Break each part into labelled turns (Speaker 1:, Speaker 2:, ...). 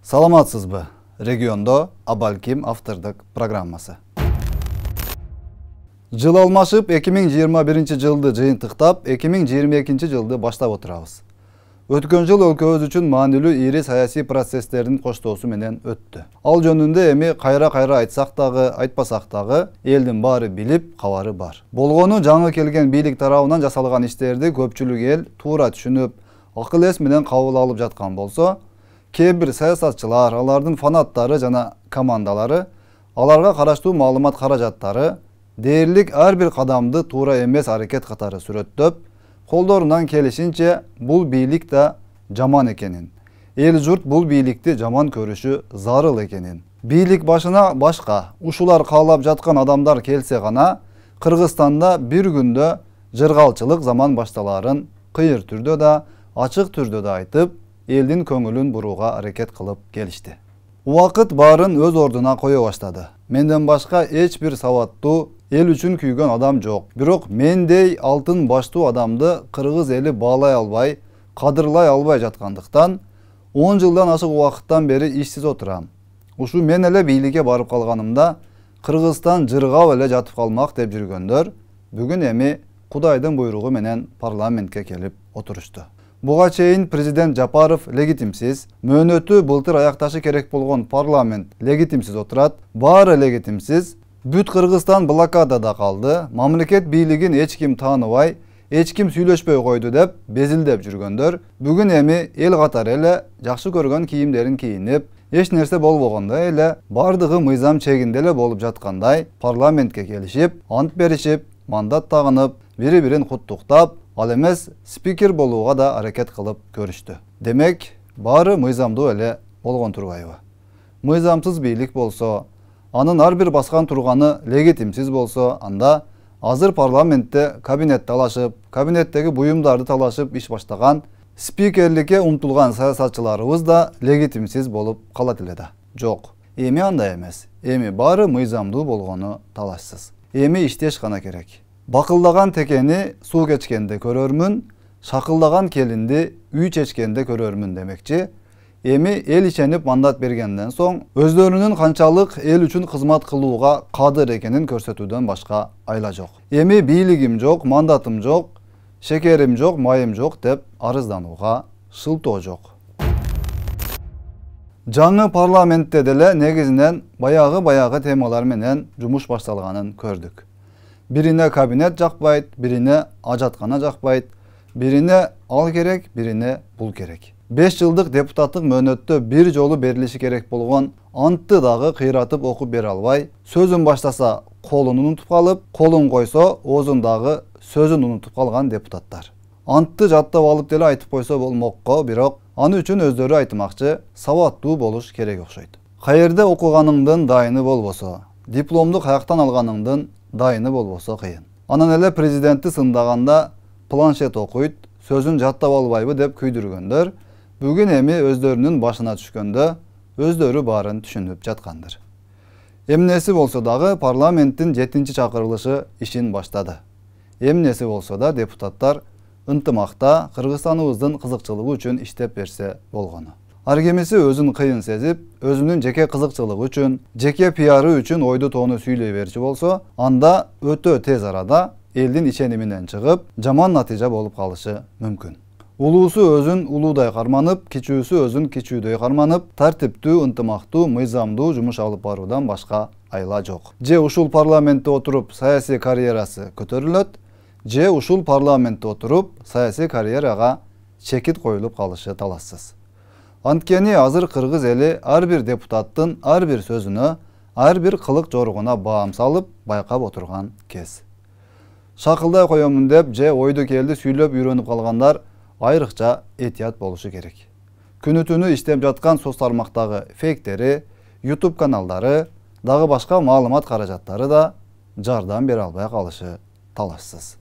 Speaker 1: Саламатсызбы? Региондо Абалким автордук программасы. Жыл алмашып 2021-жылды жыйынтыктап, 2022-жылды баштап отурабыз. Өткөн жыл өлкөбүз үчүн маанилүү ири саясий процесстердин коштоосу менен өттү. Ал жөнүндө эми кайра айтсак дагы, айтпасак дагы элдин баары билип, кабары бар. Болгону жаңы келген бийлик тарабынан жасалган иштерди көпчүлүк эл туура түшүнүп, акыл эс менен кабыл алып жаткан болсо, кээ бир саясатчылар, алардын фанаттары жана командалары, аларга караштуу маалымат каражаттары дээрлик ар бир кадамды туура эмес аракет катары сүрөттөп, колдорунан келишинче бул бийлик да жаман экенин, эл журт бул бийликти жаман көрүшү зарыл экенин, бийлик башына башка ушулар каалап жаткан адамдар келсе гана Кыргызстанда бир күндө жыргалчылык заман башталарын кыйыр түрдө да, ачык түрдө да айтып, элдин көңүлүн бурууга аракет кылып келишти. Убакыт баарын өз ордуна кое баштады. Менден башка эч бир сабаттуу, эл үчүн күйгөн адам жок. Бирок мендей алтын баштуу адамды кыргыз эли баалай албай, кадырлай албай жаткандыктан 10 жылдан ашык убакыттан бери ишсиз отурам. Ушу мен эле бийликке барып калганымда Кыргызстан жыргап эле жатып калмак деп жүргөндөр бүгүн эми Кудайдын буйругу менен парламентке келип отурушту. Буга чейин президент Жапаров легитимсиз, мөөнөтү былтыр аякташы керек болгон парламент легитимсиз отурат, баары легитимсиз, бүт Кыргызстан блокадада калды, мамлекет бийлигин эч ким тааныбай, эч ким сүйлөшпөй койду деп безилдеп жүргөндөр бүгүн эми эл катары эле жакшы көргөн кийимдерин кийинип, эч нерсе болбогондой эле, бардыгы мыйзам чегинде эле болуп жаткандай парламентке келишип, ант беришип, мандат тагынып, бири-бирин куттуктап, ал эмес спикер болууга да аракет кылып көрүштү. Демек, баары мыйзамдуу эле болгон турбайбы? Мыйзамсыз бийлик болсо, анын ар бир баскан турганы легитимсиз болсо, анда азыр парламентте кабинет талашып, кабинеттеги буюмдарды талашып иш баштаган, спикерликке умтулган саясатчыларыбыз да легитимсиз болуп калат эле да. Жок, эми андай эмес. Эми баары мыйзамдуу болгону талашсыз. Эми иштеш гана керек. Бакылдаган текени суу кечкенде көрөрмүн, шакылдаган келинди үй чечкенде көрөрмүн демекчи. Эми эл ишенип мандат бергенден соң өздөрүнүн канчалык эл үчүн кызмат кылууга кадыр экенин көрсөтүүдөн башка айла жок. Эми бийлигим жок, мандатым жок, шекерим жок, майым жок деп арызданууга шылтоо жок. Жаңы парламентте деле негизинен баягы темалар менен жумуш башталганын көрдүк. Бирине кабинет жакпайт, бирине ажаткана жакпайт, бирине ал керек, бирине бул керек. 5 жылдык депутаттык мөөнөттө бир жолу берилиши керек болгон антты дагы кыйратып окуп бере албай, сөзүн баштаса колун унутуп калып, колун койсо оозундагы сөзүн унутуп калган депутаттар. Антты жаттап алып деле айтып койсо болмокко, бирок аны үчүн өздөрү айтмакчы сабаттуу болуш керек окшойт. Каерде окуганыңдын дайыны болбосо, дипломду каяктан алганыңдын дайыны болбосо кыйын. Анан эле президентти сындаганда планшет окуйт, сөзүн жаттап албайбы деп күйдүргөндөр бүгүн эми өздөрүнүн башына түшкөндө өздөрү баарын түшүнүп жаткандыр. Эмнеси болсо дагы парламенттин 7-чи чакырылышы ишин баштады. Эмнеси болсо да депутаттар ынтымакта Кыргызстаныбыздын кызыкчылыгы үчүн иштеп берсе болгону. Ар кимиси өзүн кыйын сезип, өзүнүн жеке кызыкчылыгы үчүн, жеке пиары үчүн ойду тоону сүйлөй берчи болсо, анда өтө тез арада элдин ишениминен чыгып, жаман натыйжа болуп калышы мүмкүн. Улуусу өзүн улуудай карманып, кичүүсү өзүн кичүүдөй карманып, тартиптүү, ынтымактуу, мыйзамдуу жумуш алып баруудан башка айла жок. Же ушул парламентте отуруп саясий карьерасы көтөрүлөт, же ушул парламентте отуруп саясий карьерага чекит коюлуп калышы талассыз. Анткени азыр кыргыз эли ар бир депутаттын ар бир сөзүнө, ар бир кылык жоругуна баам салып байкап отурган кез. Шакылдай коемун деп же ойду келди сүйлөп үйрөнүп калгандар айрыкча этият болушу керек. Күнү түнү иштеп жаткан соц тармактагы фейктери, YouTube каналдары, дагы башка маалымат каражаттары да жардам бере албай калышы талашсыз.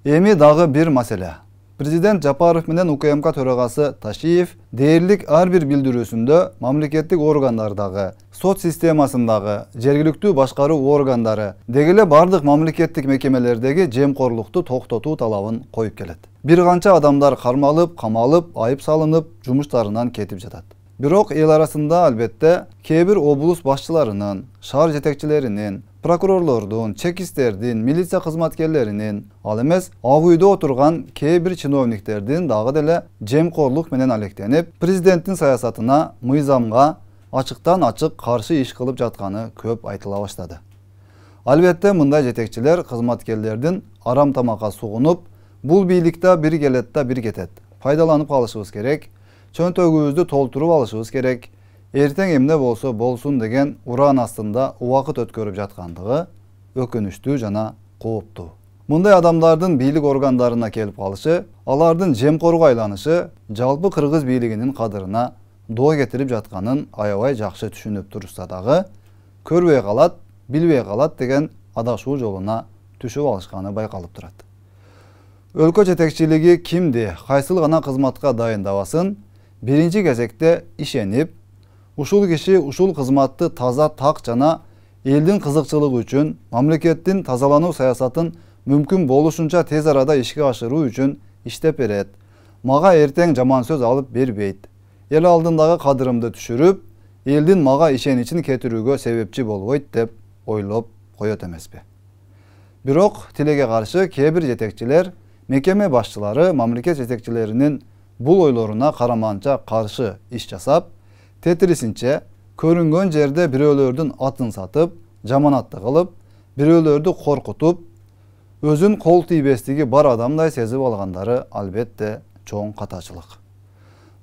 Speaker 1: Эми дагы бир маселе. Prezident Japarov менен УКМК төрагасы Ташиев дээрлик ар бир билдирүүсүндө мамлекеттик органдардагы, сот системасындагы, жергиликтүү башкаруу органдары, деги эле бардык мамлекеттик мекемелердеги жемкорлукту токтотуу талабын коюп келет. Бир канча адамдар кармалып, камалып, айып салынып, жумуштарынан кетип жатат. Бирок эл арасында албетте кээ бир облус башчыларынын, шаар жетекчилеринин, прокурорлордун, чекисттердин, милиция кызматкерлеринин, ал эмес ак үйдө отурган кээ бир чиновниктердин дагы деле жемкорлук менен алектенип, президенттин саясатына, мыйзамга ачыктан ачык каршы иш кылып жатканы көп айтыла баштады. Албетте мындай жетекчилер кызматкерлердин арам тамакка сугунуп, бул бийликте бир келет да бир кетет. Пайдаланып калышыбыз керек, чөнтөгүбүздү толтуруп алышыбыз керек, эртең эмне болсо болсун деген уран астында убакыт өткөрүп жаткандыгы өкүнүчтүү жана кооптуу. Мындай адамдардын бийлик органдарына келип калышы, алардын жемкорго айланышы жалпы кыргыз бийлигинин кадырына доо кетирип жатканын аябай жакшы түшүнүп турса дагы, көрбөй калат, билбей калат деген адашуу жолуна түшүп алышканы байкалып турат. Өлкө жетекчилиги кимди, кайсыл гана кызматка дайындабасын, биринчи кезекте ишенип, ушул киши ушул кызматты таза, так жана элдин кызыкчылыгы үчүн, мамлекеттин тазалануу саясатын мүмкүн болушунча тез арада ишке ашыруу үчүн иштеп берет. Мага эртең жаман сөз алып бербейт. Эл алдындагы кадырымды түшүрүп, элдин мага ишеничин кетирүүгө себепчи болбойт деп ойлоп коет эмеспи. Бирок тилеге каршы кээ бир жетекчилер, мекеме башчылары мамлекет жетекчилеринин бул ойлоруна караманча каршы иш жасап, тетирисинче көрүнгөн жерде бирөөлөрдүн атын сатып, жаманатты кылып, бирөөлөрдү коркутуп, өзүн кол тийбестиги бар адамдай сезип алгандары албетте чоң катачылык.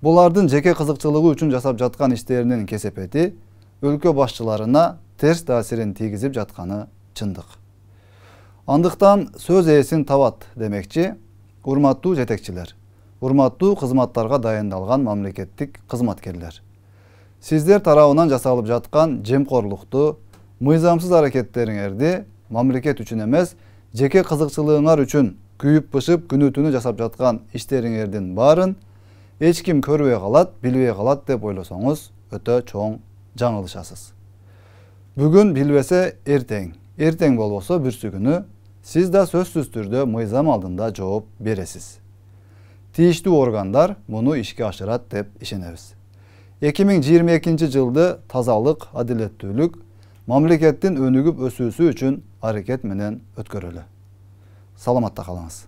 Speaker 1: Булардын жеке кызыкчылыгы үчүн жасап жаткан иштеринин кесепети өлкө башчыларына терс таасирин тийгизип жатканы чындык. Андыктан сөз ээсин табат демекчи, урматтуу жетекчилер, урматтуу кызматтарга дайындалган мамлекеттик кызматкерлер. Сиздер тарабынан жасалып жаткан жемкорлукту, мыйзамсыз аракеттериңерди мамлекет үчүн эмес, жеке кызыкчылыгыңар үчүн күйүп-пышып күнү-түнү жасап жаткан иштериңердин баарын эч ким көрбөй калат, билбей калат деп ойлосоңуз өтө чоң жаңылышасыз. Бүгүн билбесе эртең, эртең болбосо бүрсү күнү сиз да сөзсүз түрдө мыйзам алдында жооп бересиз. Тийиштүү органдар муну ишке ашырат деп ишенебиз. 2022 жылды тазалык, адилеттүүлүк, мамлекеттин өнүгүп өсүүсү үчүн аракет менен өткөрөлү. Саламатта калыңыз.